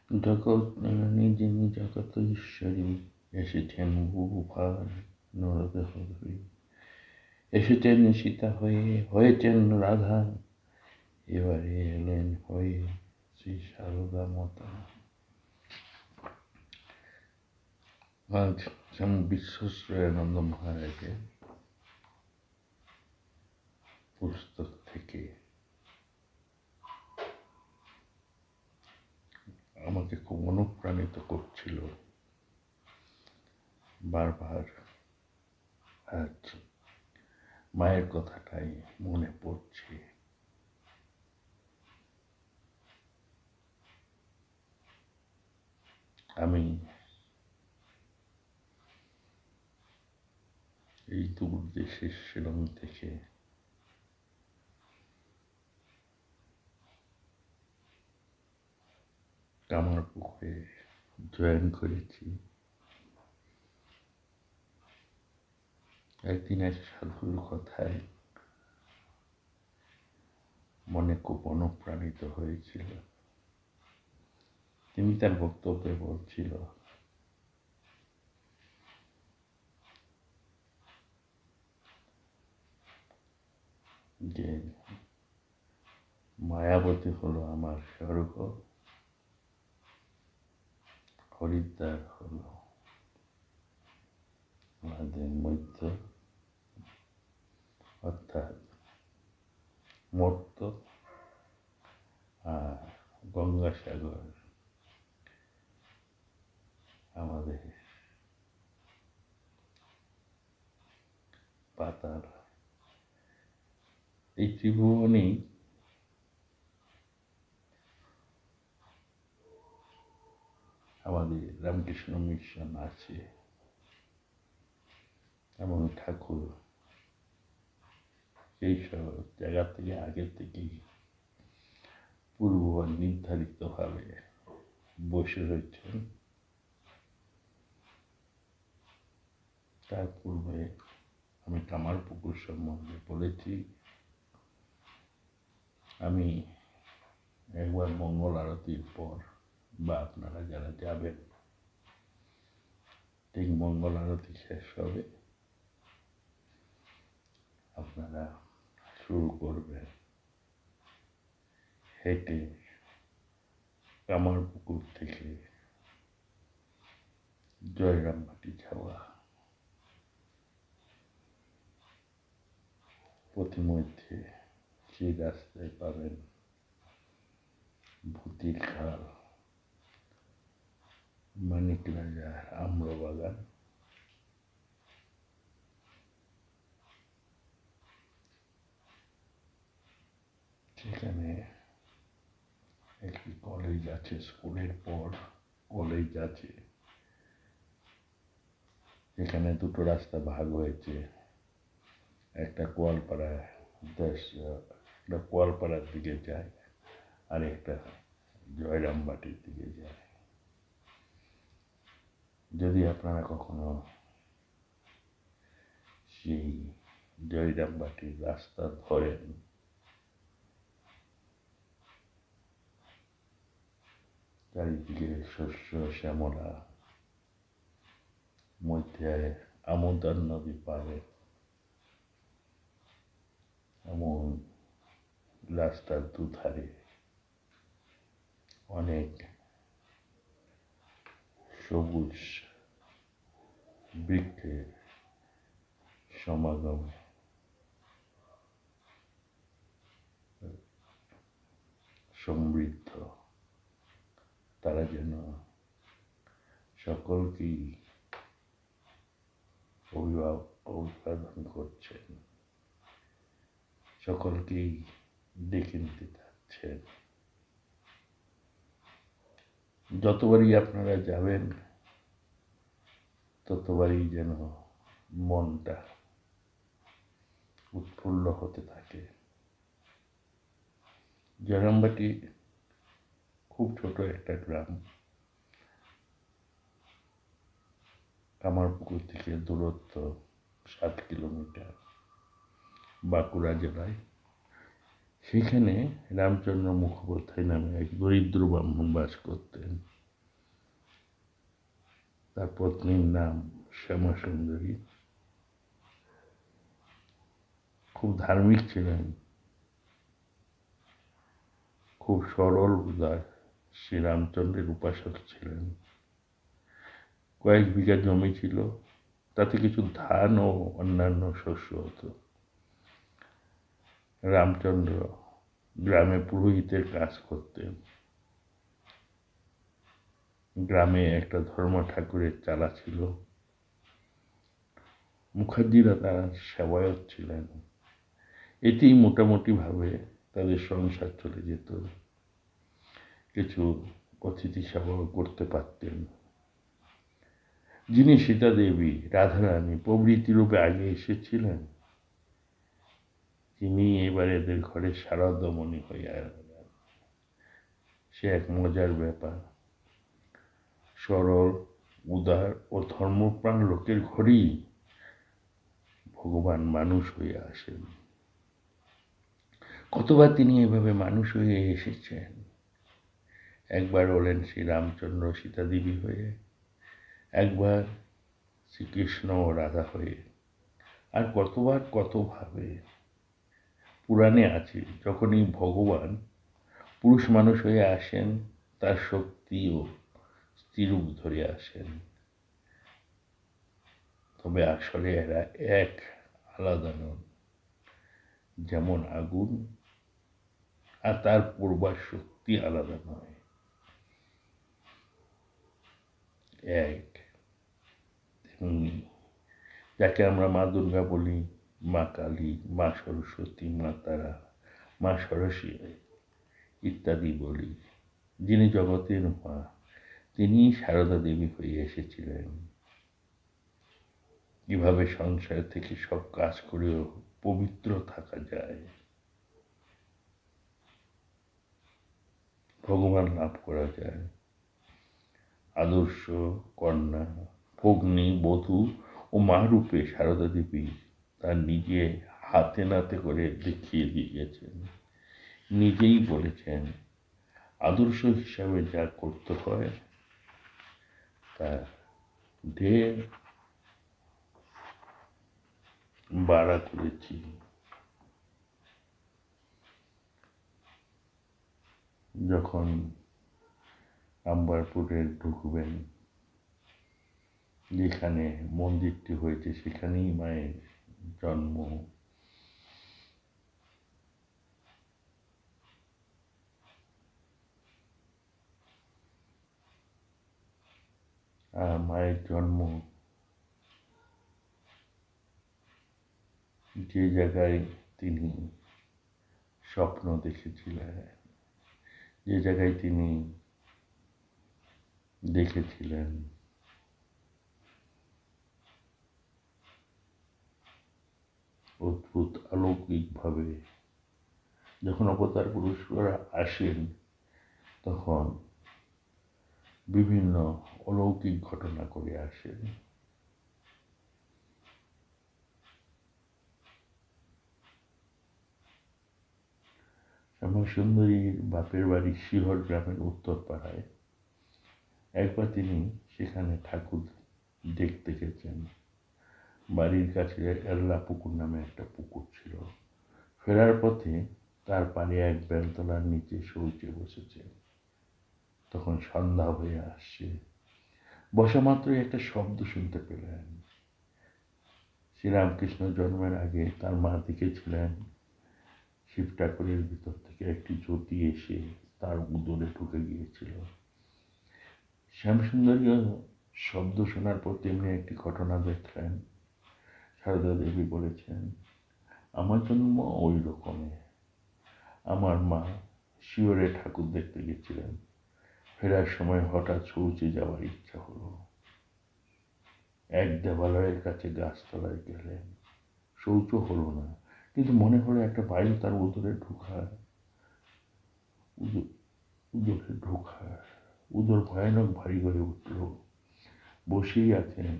যিনি জগত ঈশ্বরী, এসেছেন ভুবন নরদেহ ধরি, এসেছেন সীতা হয়ে, হয়েছেন রাধা, এবারে এলেন হয়ে শ্রী সারদা মাতা। আজ স্বামী বিশ্বশ্রয়ানন্দ মহারাজের পুস্তক থেকে আমাকে খুব অনুপ্রাণিত করছিল বারবার। আজ মায়ের কথাটাই মনে পড়ছে। আমি এই দূর দেশের শিলং থেকে কামারপুকুরে জয়েন করেছি। একদিন এক সাধুর কথায় মনে খুব অনুপ্রাণিত হয়েছিল। তিনি তার বক্তব্যে বলছিল যে মায়াবতী হলো আমার স্বর্গ, হরিদ্বার হলো আমাদের মধ্য, অর্থাৎ মর্ত, আর গঙ্গাসাগর আমাদের পাতাল। এই ত্রিভুবনেই আমাদের রামকৃষ্ণ মিশন আছে এবং ঠাকুর সেই সব জায়গা থেকে আগে থেকেই পূর্ব নির্ধারিতভাবে বসে রয়েছেন। তার পূর্বে আমি কামারপুকুর সম্বন্ধে বলেছি। আমি একবার মঙ্গল আরতির পর, বা আপনারা যারা যাবেন, ঠিক মঙ্গল আরতি শেষ হবে, আপনারা শুরু করবেন হেঁটে কামারপুকুর থেকে জয়রামবাটি যাওয়া। পথিমধ্যে সেই রাস্তায় পাবেন ভূতির খাল, মানিক রাজার আম্রবাগান, সেখানে একটি কলেজ আছে, স্কুলের পর কলেজ আছে। এখানে দুটো রাস্তা ভাগ হয়েছে, একটা কোয়ালপাড়ার দিকে যায়, আর একটা জয়রামবাটির দিকে যায়। যদি আপনারা কখনো সেই জয়রামবাটির রাস্তা ধরেন, চারিদিকে শস্য শ্যামলা, মধ্যে আমোদার নদী পাবে, এমন রাস্তার দুধারে অনেক সবুজ বৃক্ষের সমাগমে সমৃদ্ধ, তারা যেন সকলকেই অভিবাদন করছেন, সকলকেই ডেকে নিতে চাচ্ছেন। যতবারই আপনারা যাবেন ততবারই যেন মনটা উৎফুল্ল হতে থাকে। জয়রামবাটি খুব ছোট একটা গ্রাম। কামারপুকুর থেকে দূরত্ব 7 কিলোমিটার, বাঁকুড়া জেলায়। সেখানে রামচন্দ্র মুখোপাধ্যায় নামে এক দরিদ্র ব্রাহ্মণ বাস করতেন। তার পত্নীর নাম শ্যামা সুন্দরী। খুব ধার্মিক ছিলেন, খুব সরল উদার, শ্রীরামচন্দ্রের উপাসক ছিলেন। কয়েক বিঘা জমি ছিল, তাতে কিছু ধান ও অন্যান্য শস্য হতো। রামচন্দ্র গ্রামে পুরোহিতের কাজ করতেন। গ্রামে একটা ধর্ম ঠাকুরের চালা ছিল, মুখার্জিরা তার সেবায়ত ছিলেন। এতেই মোটামুটি ভাবে তাদের সংসার চলে যেত। কিছু অতিথি সেবাও করতে পারতেন। যিনি সীতা দেবী, রাধারানী প্রভৃতি রূপে আগে এসেছিলেন, তিনি এবার এদের ঘরে শারদমণি হয়ে এলেন। সে এক মজার ব্যাপার। সরল, উদার ও ধর্মপ্রাণ লোকের ঘরেই ভগবান মানুষ হয়ে আসেন। কতবার তিনি এভাবে মানুষ হয়ে এসেছেন। একবার হলেন শ্রীরামচন্দ্র সীতা দেবী হয়ে, একবার শ্রীকৃষ্ণ ও রাধা হয়ে, আর কতবার কতভাবে। পুরাণে আছে, যখনই ভগবান পুরুষ মানুষ হয়ে আসেন, তার শক্তি ও স্ত্রীরূপ ধরে আসেন। তবে আসলে এরা এক, আলাদা নন। যেমন আগুন, আর তার পূর্বার শক্তি আলাদা নয়, এক। তেমনি যাকে আমরা মা দুর্গা বলি, মা কালী, মা সরস্বতী, মা তারা, মা সরস্বতী ইত্যাদি বলি, যিনি জগতের মা, তিনি সারদা দেবী হয়ে এসেছিলেন। কিভাবে সংসার থেকে সব কাজ করেও পবিত্র থাকা যায়, ভগবান লাভ করা যায়। আদর্শ কন্যা, ভগ্নী, বধূ ও মা রূপে সারদা দেবী তার নিজে হাতে নাতে করে দেখিয়ে দিয়ে গেছেন। নিজেই বলেছেন, আদর্শ হিসাবে যা করতে হয় তা ঢের বাড়া করেছি। যখন আম্বারপুরে ঢুকবেন, যেখানে মন্দিরটি হয়েছে সেখানেই মায়ের জন্ম। আর মায়ের জন্ম যে জায়গায় তিনি স্বপ্ন দেখেছিলেন, যে জায়গায় তিনি দেখেছিলেন অদ্ভুত অলৌকিকভাবে, যখন অবতার পুরুষরা আসেন তখন বিভিন্ন অলৌকিক ঘটনা করে আসেন। শ্যামা সুন্দরীর বাপের বাড়ি শিহর গ্রামের উত্তর পাড়ায়। একবার তিনি সেখানে ঠাকুর দেখতে গেছেন। বাড়ির কাছে এল্লা পুকুর নামে একটা পুকুর ছিল। ফেরার পথে তার পাড়ে এক বেলতলার নিচে শৌচে বসেছে। তখন সন্ধ্যা হয়ে আসছে। বসা মাত্রই একটা শব্দ শুনতে পেলেন। শ্রীরামকৃষ্ণ জন্মের আগে তার মা দেখেছিলেন শিব ঠাকুরের ভিতর থেকে একটি জ্যোতি এসে তার উদরে ঢুকে গিয়েছিল। শ্যামসুন্দরীও শব্দ শোনার পর তেমনি একটি ঘটনা দেখলেন। সারদা দেবী বলেছেন, আমার জন্ম ওই রকমে। আমার মা শিওরে ঠাকুর দেখতে গেছিলেন। ফেরার সময় হঠাৎ শৌচে যাওয়ার ইচ্ছা হলো। এক দেবালয়ের কাছে গাছতলায় গেলেন। শৌচ হলো না, কিন্তু মনে হলো একটা বায়ু তার উদরে ঢোকায়। উদর ভয়ানক ভারী হয়ে উঠল। বসেই আছেন,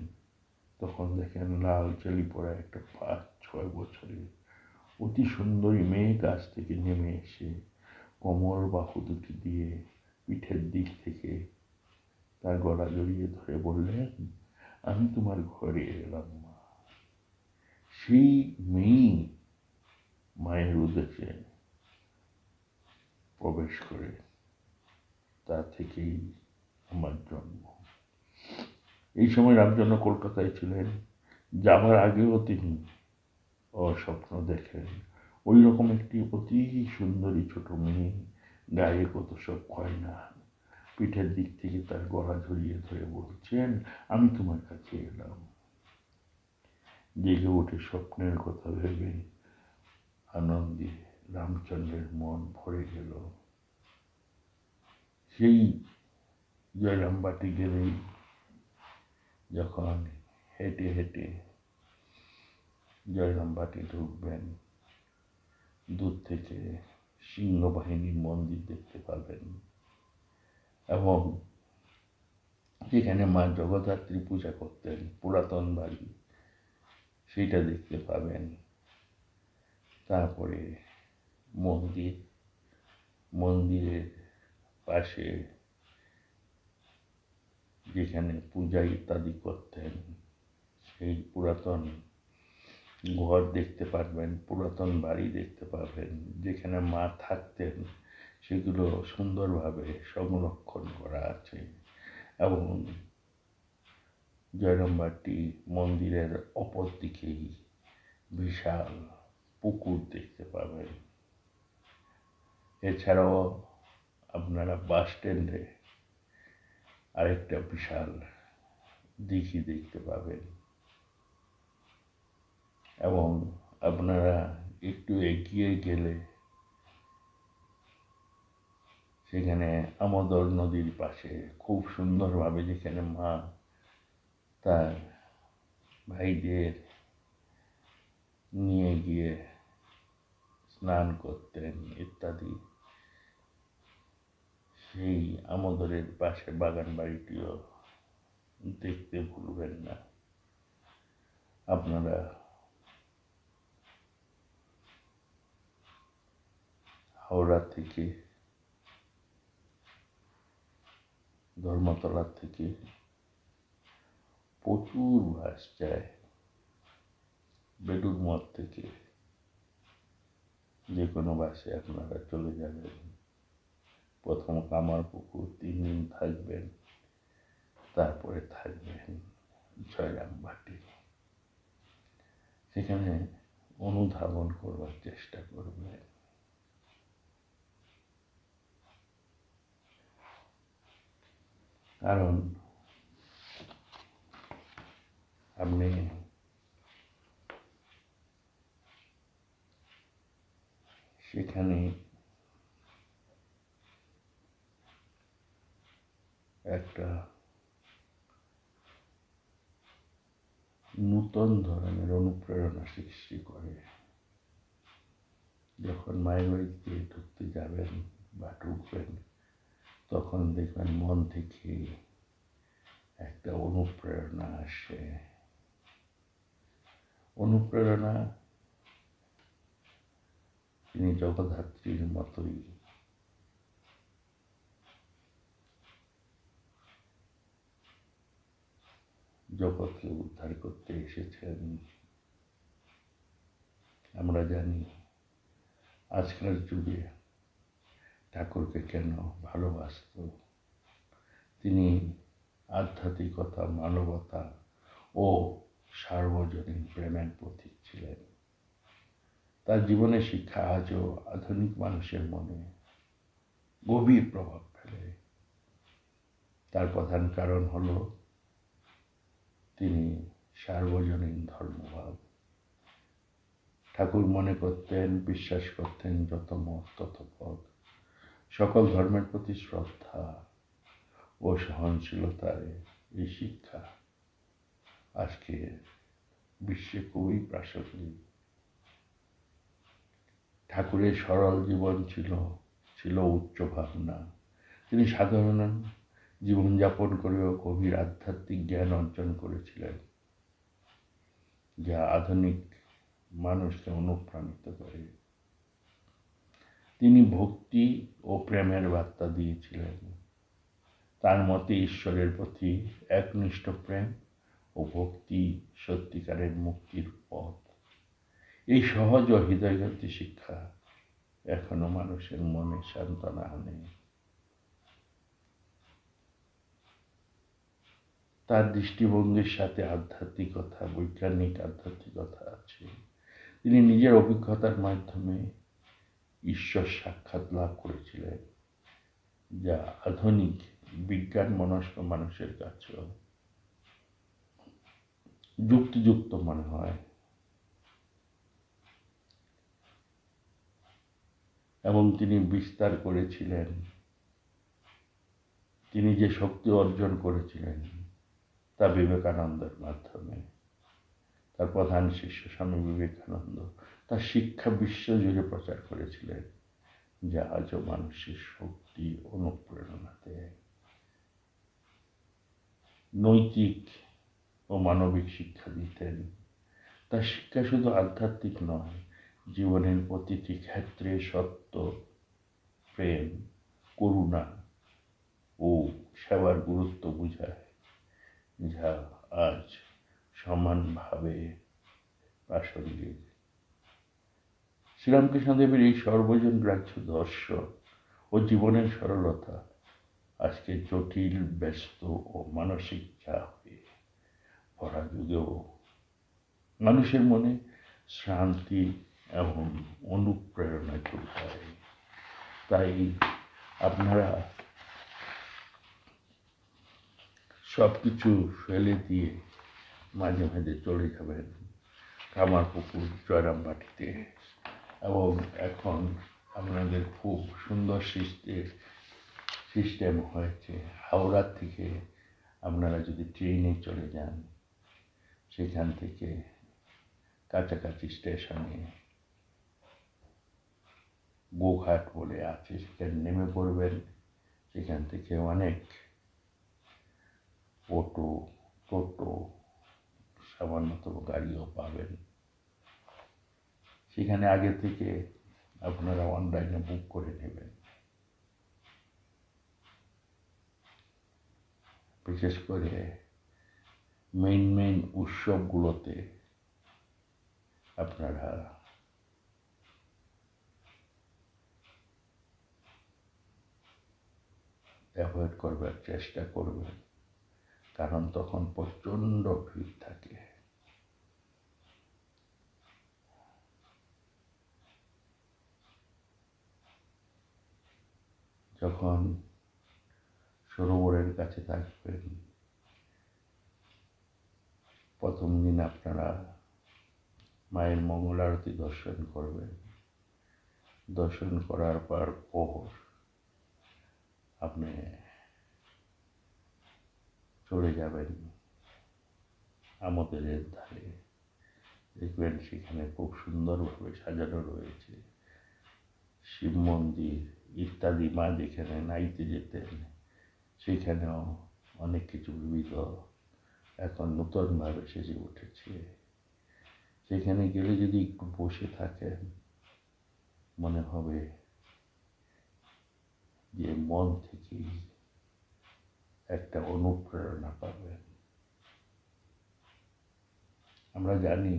তখন দেখেন লাল চালি পড়া একটা 5-6 বছরের অতি সুন্দরী মেয়ে গাছ থেকে নেমে এসে কোমর বাহু দুটি দিয়ে পিঠের দিক থেকে তার গলা জড়িয়ে ধরে বললেন, আমি তোমার ঘরে এলাম মা। সেই মেয়েই মায়ের উদ্দেশ্যে প্রবেশ করে, তা থেকেই আমার জন্ম। এই সময় রামচন্দ্র কলকাতায় ছিলেন। যাবার আগেও তিনি স্বপ্ন দেখেন ওই রকম একটি অতি সুন্দরী ছোট মেয়ে, গায়ে কত সব গয়না, পিঠের দিক থেকে তার গলা ঝরিয়ে ধরে বলছেন, আমি তোমার কাছে এলাম। জেগে ওঠে স্বপ্নের কথা ভেবে, আনন্দে রামচন্দ্রের মন ভরে গেল। সেই জয়রামবাটি গেলেই যখন হেঁটে হেঁটে জয়রামবাটি ঢুকবেন, দূর থেকে সিংহবাহিনীর মন্দির দেখতে পাবেন এবং যেখানে মা জগদ্ধাত্রী পূজা করতেন পুরাতন বাড়ি, সেইটা দেখতে পাবেন। তারপরে মন্দিরের পাশে যেখানে পূজা ইত্যাদি করতেন সেই পুরাতন ঘর দেখতে পারবেন, পুরাতন বাড়ি দেখতে পাবেন। যেখানে মা থাকতেন সেগুলো সুন্দরভাবে সংরক্ষণ করা আছে এবং জয়রামবাটি মন্দিরের অপর দিকেই বিশাল পুকুর দেখতে পাবেন। এছাড়াও আপনারা বাস স্ট্যান্ডে আরেকটা বিশাল দিঘি দেখতে পাবেন এবং আপনারা একটু এগিয়ে গেলে সেখানে আমোদর নদীর পাশে খুব সুন্দরভাবে, যেখানে মা তার ভাইদের নিয়ে গিয়ে স্নান করতেন ইত্যাদি, সেই আমোদরের পাশে বাগান বাড়িটিও দেখতে ভুলবেন না। আপনারা হাওড়া থেকে, ধর্মতলা থেকে প্রচুর বাস যায়। বেলুড় মঠ থেকে যে কোনো বাসে আপনারা চলে যাবেন। প্রথম কামারপুকুর 3 দিন থাকবেন, তারপরে থাকবেন জয়রামবাটি। সেখানে অনুধাবন করবার চেষ্টা করবেন। কারণ আপনি সেখানে একটা নূতন ধরনের অনুপ্রেরণা সৃষ্টি করে। যখন মায়ের বাড়িতে ঢুকতে যাবেন বা ঢুকবেন, তখন দেখবেন মন থেকে একটা অনুপ্রেরণা আসে। অনুপ্রেরণা তিনি জগদ্ধাত্রীর মতোই জগৎকে উদ্ধার করতে এসেছেন। আমরা জানি আজকের যুগে ঠাকুরকে কেন ভালোবাসত। তিনি আধ্যাত্মিকতা, মানবতা ও সার্বজনীন প্রেমের প্রতীক ছিলেন। তার জীবনের শিক্ষা আজও আধুনিক মানুষের মনে গভীর প্রভাব ফেলে। তার প্রধান কারণ হল তিনি সার্বজনীন ধর্মভাব। ঠাকুর মনে করতেন, বিশ্বাস করতেন, যত মত তত পথ। সকল ধর্মের প্রতি শ্রদ্ধা ও সহনশীলতার এই শিক্ষা আজকে বিশ্বে খুবই প্রাসঙ্গিক। ঠাকুরের সরল জীবন ছিল উচ্চ ভাবনা। তিনি সাধারণ জীবনযাপন করেও গভীর আধ্যাত্মিক জ্ঞান অর্জন করেছিলেন, যা আধুনিক মানুষকে অনুপ্রাণিত করে। তিনি ভক্তি ও প্রেমের বার্তা দিয়েছিলেন, তার মতে ঈশ্বরের প্রতি একনিষ্ঠ প্রেম ও ভক্তি সত্যিকারের মুক্তির পথ। এই সহজ ও হৃদয়গতি শিক্ষা এখনো মানুষের মনে সান্ত্বনা আনে। তার দৃষ্টিভঙ্গির সাথে আধ্যাত্মিকতা, বৈজ্ঞানিক আধ্যাত্মিকতা আছে। তিনি নিজের অভিজ্ঞতার মাধ্যমে ঈশ্বর সাক্ষাৎ লাভ করেছিলেন, যা আধুনিক বিজ্ঞান মনস্ক মানুষের কাছেও যুক্তিযুক্ত মনে হয়। এবং তিনি বিস্তার করেছিলেন, তিনি যে শক্তি অর্জন করেছিলেন তা বিবেকানন্দের মাধ্যমে। তার প্রধান শিষ্য স্বামী বিবেকানন্দ তার শিক্ষা বিশ্ব জুড়ে প্রচার করেছিলেন, যা আজও মানুষের শক্তি অনুপ্রেরণা দেয়। নৈতিক ও মানবিক শিক্ষা দিতেন। তার শিক্ষা শুধু আধ্যাত্মিক নয়, জীবনের প্রতিটি ক্ষেত্রে সত্য, প্রেম, করুণা ও সেবার গুরুত্ব বোঝায়, যা আজ সমানভাবে প্রাসঙ্গিক। শ্রীরামকৃষ্ণদেবের এই সর্বজন গ্রাহ্য দর্শন ও জীবনের সরলতা আজকে জটিল, ব্যস্ত ও মানসিক চাপে ভরা যুগেও মানুষের মনে শান্তি এবং অনুপ্রেরণা যোগায়। তাই আপনারা সব কিছু ফেলে দিয়ে মাঝে মাঝে চলে যাবেন কামারপুকুর জয়রামবাটিতে, এবং এখন আপনাদের খুব সুন্দর সিস্টেম হয়েছে। হাওড়া থেকে আপনারা যদি ট্রেনে চলে যান, সেখান থেকে কাছাকাছি স্টেশনে গোঘাট বলে আছে, সেখানে নেমে পড়বেন। সেখান থেকে অনেক অটো, টোটো, সামান্যতম গাড়িও পাবেন। সেখানে আগে থেকে আপনারা অনলাইনে বুক করে নেবেন। বিশেষ করে মেইন উৎসবগুলোতে আপনারা অ্যাভয়েড করবার চেষ্টা করবেন, কারণ তখন প্রচণ্ড ভিড় থাকে। যখন সরোবরের কাছে থাকবেন, প্রথম দিন আপনারা মায়ের মঙ্গল আরতি দর্শন করবেন। দর্শন করার পর আপনি চলে যাবেন আমাদের ধারে। দেখবেন সেখানে খুব সুন্দরভাবে সাজানো রয়েছে শিব মন্দির ইত্যাদি। মা যেখানে নাইতে যেতেন, সেখানেও অনেক কিছু বিবিধ এখন নতুনভাবে সেজে উঠেছে। সেখানে গেলে যদি একটু বসে থাকেন, মনে হবে যে মন থেকেই একটা অনুপ্রেরণা পাবেন। আমরা জানি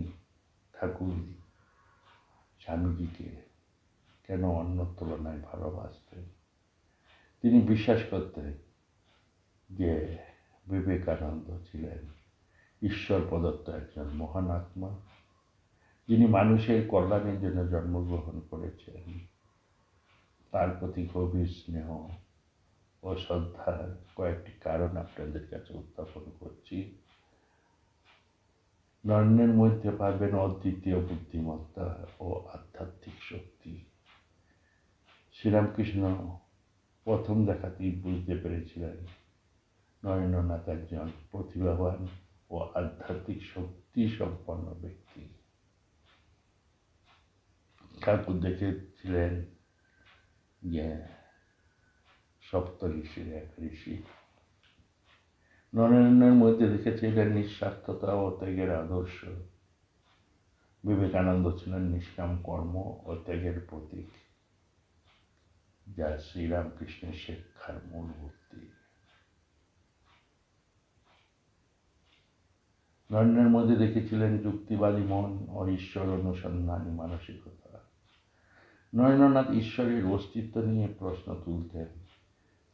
ঠাকুর স্বামীজিকে কেন অন্যর তুলনায় ভালোবাসতেন। তিনি বিশ্বাস করতেন যে বিবেকানন্দ ছিলেন ঈশ্বর প্রদত্ত একজন মহান আত্মা, যিনি মানুষের কল্যাণের জন্য জন্মগ্রহণ করেছেন। তার প্রতি গভীর স্নেহ ও শ্রদ্ধার কয়েকটি কারণ আপনাদের কাছে উত্থাপন করছি। নয়নের মধ্যে পাবেন অদ্বিতীয় বুদ্ধিমত্তা ও আধ্যাত্মিক শক্তি। শ্রীরামকৃষ্ণ প্রথম দেখাতেই বুঝতে পেরেছিলেন নরেন্দ্রনাথ একজন প্রতিভাবান ও আধ্যাত্মিক শক্তি সম্পন্ন ব্যক্তি। ঠাকুর দেখেছিলেন যে সপ্ত ঋষির এক ঋষি। নরেন্দ্রের মধ্যে দেখেছিলেন নিঃস্বার্থতা ও ত্যাগের আদর্শ। বিবেকানন্দ ছিলেন নিষ্কাম কর্ম ও ত্যাগের প্রতীক, যা শ্রীরামকৃষ্ণের শিক্ষার মূল ভিত্তি। নরেনের মধ্যে দেখেছিলেন যুক্তিবাদী মন ও ঈশ্বর অনুসন্ধানী মানসিকতা। নরেন্দ্রনাথ ঈশ্বরের অস্তিত্ব নিয়ে প্রশ্ন তুলতেন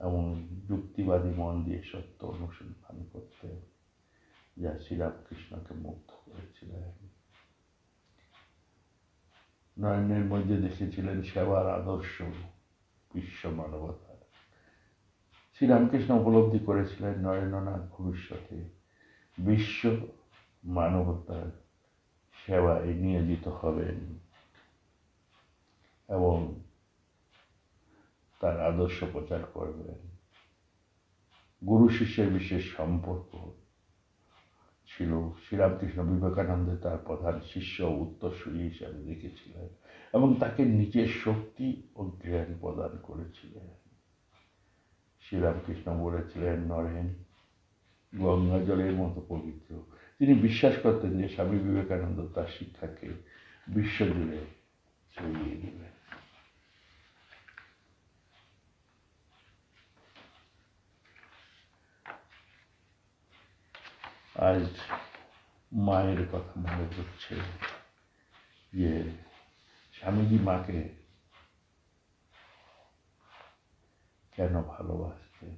এবং যুক্তিবাদী মন দিয়ে সত্য অনুসন্ধান করতেন, যা শ্রীরামকৃষ্ণকে মুগ্ধ করেছিলেন। নরেনের মধ্যে দেখেছিলেন সেবার আদর্শ, বিশ্ব মানবতার। শ্রীরামকৃষ্ণ উপলব্ধি করেছিলেন নরেন্দ্রনাথ ভবিষ্যতে বিশ্ব মানবতার সেবায় নিয়োজিত হবেন এবং তার আদর্শ প্রচার করবেন। গুরু শিষ্যের বিশেষ সম্পর্ক ছিল। শ্রীরামকৃষ্ণ বিবেকানন্দ তার প্রধান শিষ্য ও উত্তরসূরি হিসাবে দেখেছিলেন এবং তাকে নিজের শক্তি ও জ্ঞান প্রদান করেছিলেন। শ্রীরামকৃষ্ণ বলেছিলেন, নরেন গঙ্গা জলের মতো পবিত্র। তিনি বিশ্বাস করতেন যে স্বামী বিবেকানন্দ তার শিক্ষাকে বিশ্বজুড়ে ছড়িয়ে দিবেন। আজ মায়ের কথা মনে পড়ছে যে স্বামীজি মাকে কেন ভালোবাসতেন।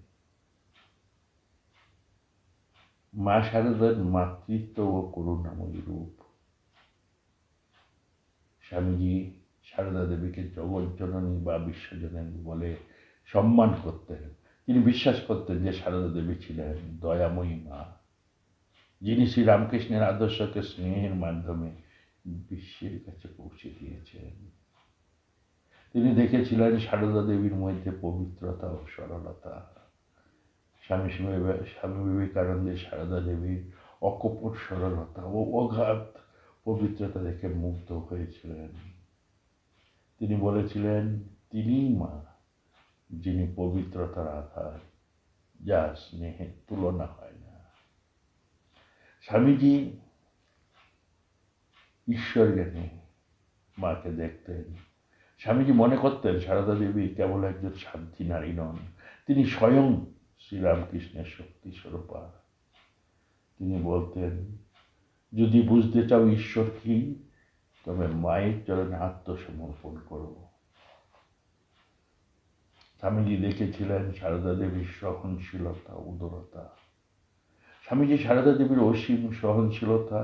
মা শারদার মাতৃত্ব ও করুণাময়ী রূপ। স্বামীজি সারদা দেবীকে জগজ্জননী বা বিশ্বজননী বলে সম্মান করতেন। তিনি বিশ্বাস করতেন যে সারদা দেবী ছিলেন দয়াময়ী মা, যিনি শ্রীরামকৃষ্ণের আদর্শকে স্নেহের মাধ্যমে বিশ্বের কাছে পৌঁছে দিয়েছেন। তিনি দেখেছিলেন সারদা দেবীর মধ্যে পবিত্রতা ও সরলতা। স্বামী বিবেকানন্দের সারদা দেবীর অকপট সরলতা ও অগাধ পবিত্রতা দেখে মুগ্ধ হয়েছিলেন। তিনি বলেছিলেন, তিনিই মা, যিনি পবিত্রতার আধার, যার স্নেহের তুলনা হয় না। স্বামীজি ঈশ্বর জ্ঞানে মাকে দেখতেন। স্বামীজি মনে করতেন সারদা দেবী কেবল একজন সাধ্বী নারী নন, তিনি স্বয়ং শ্রীরামকৃষ্ণের শক্তি স্বরূপা। তিনি বলতেন, যদি বুঝতে চাও ঈশ্বর কি, তবে মায়ের চরণে আত্মসমর্পণ করো। স্বামীজি দেখেছিলেন সারদা দেবীর সহনশীলতা, উদারতা। স্বামীজি সারদা দেবীর অসীম সহনশীলতা,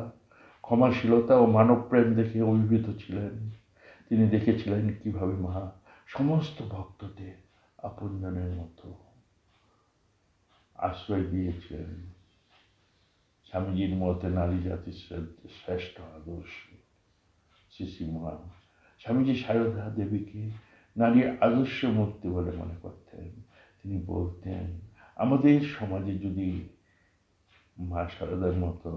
ক্ষমাশীলতা ও মানবপ্রেম দেখে অভিভূত ছিলেন। তিনি দেখেছিলেন কিভাবে মা সমস্ত ভক্তদের আপনজনের মতো আশ্রয় দিয়েছেন। স্বামীজির মতে নারী জাতির শ্রেষ্ঠ আদর্শ শ্রীমা। স্বামীজি সারদা দেবীকে নারীর আদর্শ মূর্তি বলে মনে করতেন। তিনি বলতেন, আমাদের সমাজে যদি মা সারদার মতো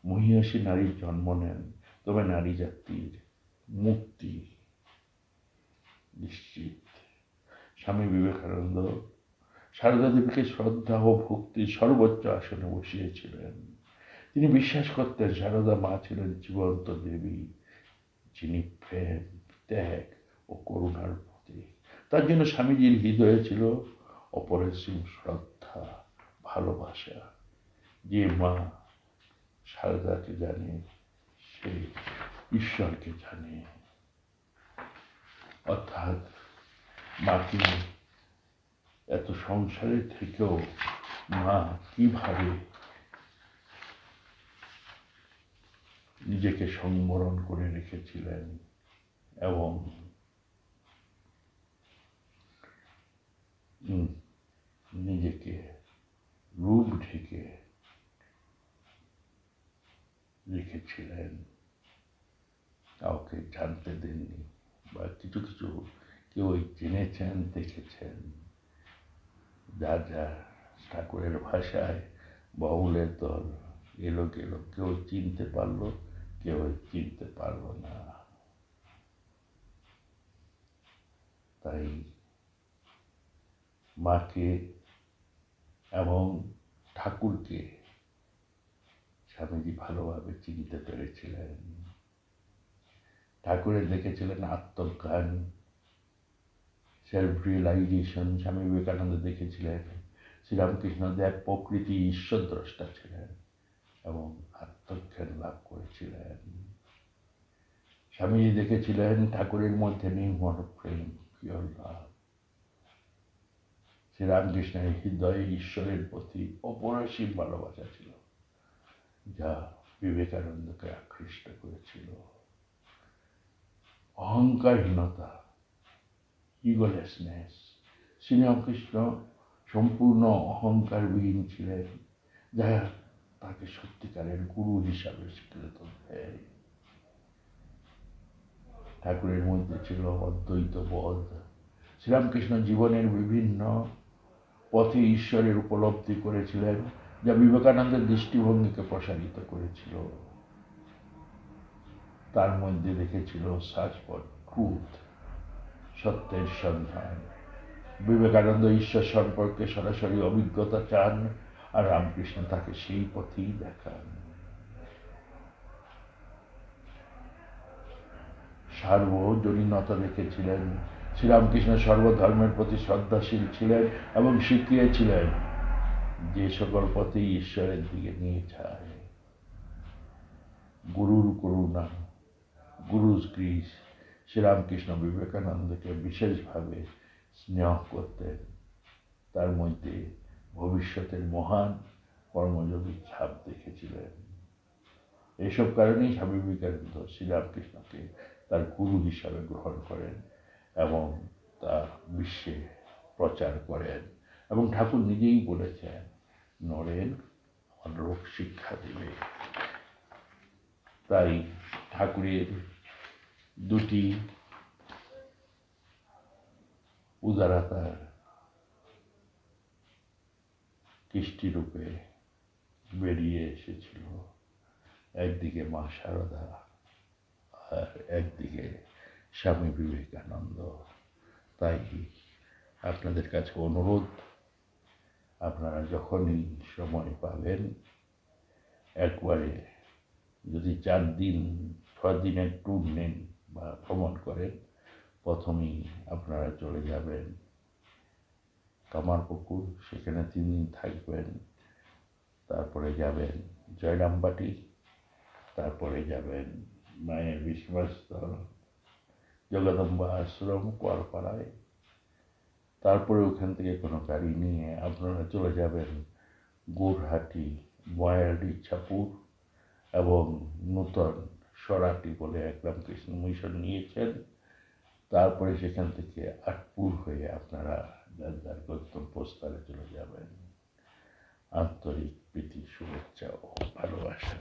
মহিষী নারীর জন্ম নেন, তবে নারী জাতির মুক্তি নিশ্চিত। স্বামী বিবেকানন্দ সারদা দেবীকে শ্রদ্ধা ও ভক্তির সর্বোচ্চ আসনে বসিয়েছিলেন। তিনি বিশ্বাস করতেন সারদা মা ছিলেন জীবন্ত দেবী, যিনি প্রেম, ত্যাগ ও করুণার প্রতীক। তার জন্য স্বামীজির হৃদয়ে ছিল অপরিসীম শ্রদ্ধা, ভালোবাসা। যে মা সারদাকে জানে, সে ঈশ্বরকে জানে। অর্থাৎ মাকে এত সংসারের থেকেও মা কিভাবে নিজেকে সংবরণ করে রেখেছিলেন এবং নিজেকে রূপ ঢেকে রেখেছিলেন, কাউকে জানতে দেননি, বা কিছু কিছু কেউ জেনেছেন, দেখেছেন। যা যা ঠাকুরের ভাষায় বাউলের দল এলো গেল, কেউ চিনতে পারলো, কেউ চিনতে পারলো না। তাই মাকে এবং ঠাকুরকে স্বামীজি ভালোভাবে চিনতে পেরেছিলেন। ঠাকুরের দেখেছিলেন আত্মজ্ঞান, সেলফ রিয়েলাইজেশন। স্বামী বিবেকানন্দ দেখেছিলেন শ্রীরামকৃষ্ণ দেব প্রকৃতি ঈশ্বর দ্রষ্টা ছিলেন। এবং আত্মজ্ঞান লাভ করেছিলেন। স্বামীজি দেখেছিলেন ঠাকুরের মধ্যে নির্মল প্রেম, পিওর লাভ। শ্রীরামকৃষ্ণের হৃদয়ে ঈশ্বরের প্রতি অপরিসীম ভালোবাসা ছিল, যা বিবেকানন্দকে আকৃষ্ট করেছিল। অহংকারহীনতা, ইগোলেসনেস। শ্রীরামকৃষ্ণ সম্পূর্ণ অহংকারবিহীন ছিলেন, যা তাকে সত্যিকারের গুরু হিসাবে স্বীকৃত দেয়। ঠাকুরের মধ্যে ছিল অদ্বৈত বোধ। শ্রীরামকৃষ্ণ জীবনের বিভিন্ন পথে ঈশ্বরের উপলব্ধি করেছিলেন, যা বিবেকানন্দের দৃষ্টিভঙ্গিকে প্রসারিত করেছিল। তার মধ্যে দেখেছিল সার্চ ফর ট্রুথ, সত্যের সন্ধান। বিবেকানন্দ ঈশ্বর সম্পর্কে সরাসরি অভিজ্ঞতা চান, আর রামকৃষ্ণ তাকে সেই পথেই দেখান। সার্বজনীনতা দেখেছিলেন। শ্রীরামকৃষ্ণ সর্বধর্মের প্রতি শ্রদ্ধাশীল ছিলেন এবং শিখিয়েছিলেন যে সকল পথেই ঈশ্বরের দিকে নিয়ে যায়। গুরুর করুণা, গুরুজ গ্রিস। শ্রীরামকৃষ্ণ বিবেকানন্দকে বিশেষভাবে স্নেহ করতেন। তার মধ্যে ভবিষ্যতের মহান কর্মযোগীর ছাপ দেখেছিলেন। এইসব কারণেই স্বামী বিবেকানন্দ শ্রীরামকৃষ্ণকে তার গুরু হিসাবে গ্রহণ করেন এবং তা বিশ্বে প্রচার করেন। এবং ঠাকুর নিজেই বলেছেন, নরেন আমার লোক শিক্ষা দেবে। তাই ঠাকুরের দুটি উদারতার কৃষ্টিরূপে বেরিয়ে এসেছিল, একদিকে মা শারদা আর একদিকে স্বামী বিবেকানন্দ। তাই আপনাদের কাছে অনুরোধ, আপনারা যখনই সময় পাবেন, একবারে যদি 4 দিন 6 দিনের ট্যুর নেন বা ভ্রমণ করেন, প্রথমেই আপনারা চলে যাবেন কামারপুকুর, সেখানে 3 দিন থাকবেন। তারপরে যাবেন জয়রামবাটি, তারপরে যাবেন মায়ের বিশ্বস্তর জগদম্বা আশ্রম কোয়ালপাড়ায়। তারপরে ওখান থেকে কোনো গাড়ি নিয়ে আপনারা চলে যাবেন গুরহাটি, বয়াড়ি, ইচ্ছাপুর এবং নূতন সরাটি বলে এক রামকৃষ্ণ মিশন নিয়েছেন। তারপরে সেখান থেকে আটপুর হয়ে আপনারা যার যার গন্তব্যস্থলে চলে যাবেন। আন্তরিক প্রীতি, শুভেচ্ছা ও ভালোবাসা।